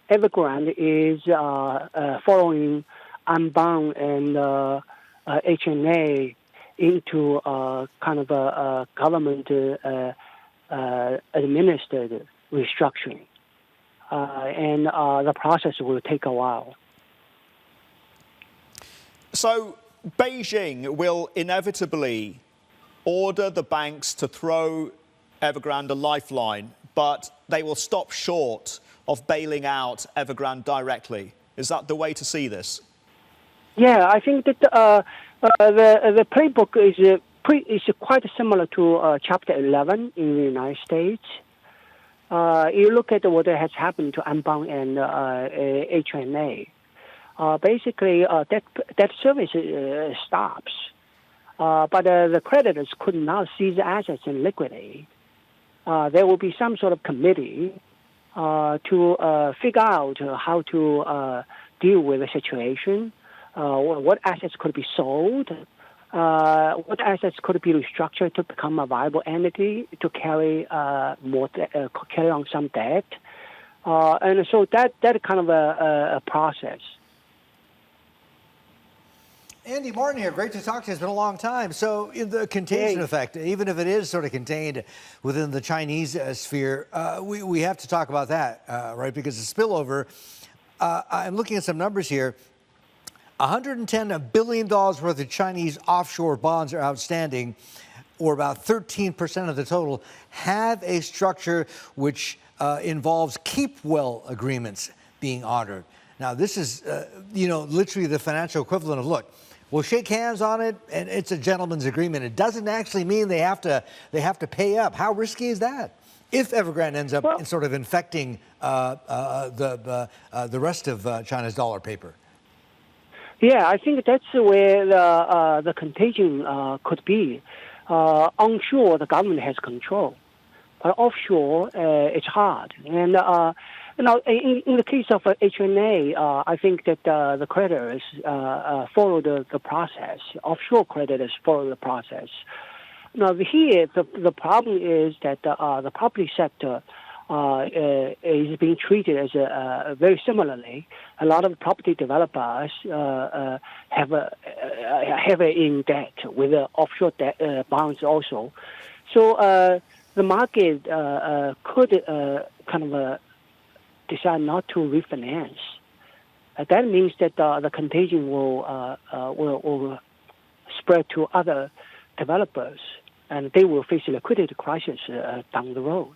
Evergrande is following Anbang and HNA into kind of a government administered restructuring. And the process will take a while. So Beijing will inevitably order the banks to throw Evergrande a lifeline, but they will stop short of bailing out Evergrande directly. Is that the way to see this? Yeah, I think that the playbook is quite similar to Chapter 11 in the United States. You look at what has happened to Anbang and HNA. Basically, that service stops, but the creditors could not seize assets and liquidate. There will be some sort of committee to figure out how to deal with the situation. What assets could be sold? What assets could be restructured to become a viable entity to carry carry on some debt? And so that kind of a process. Andy Martin here. Great to talk to you. It's been a long time. So in the contagion effect, even if it is sort of contained within the Chinese sphere, we have to talk about that, right? Because the spillover, I'm looking at some numbers here. $110 billion worth of Chinese offshore bonds are outstanding, or about 13% of the total, have a structure which involves keep well agreements being honored. Now, this is, literally the financial equivalent of, look, we'll shake hands on it, and it's a gentleman's agreement. It doesn't actually mean they have to pay up. How risky is that? If Evergrande ends up sort of infecting the rest of China's dollar paper. Yeah, I think that's where the contagion could be. Onshore, the government has control, but offshore, it's hard. And in the case of HNA, I think that the creditors follow the process. Offshore creditors follow the process. Now here, the problem is that the property sector is being treated as very similarly. A lot of property developers have in debt with offshore debt, bonds also. So the market could kind of decide not to refinance. That means that the contagion will spread to other developers, and they will face a liquidity crisis down the road.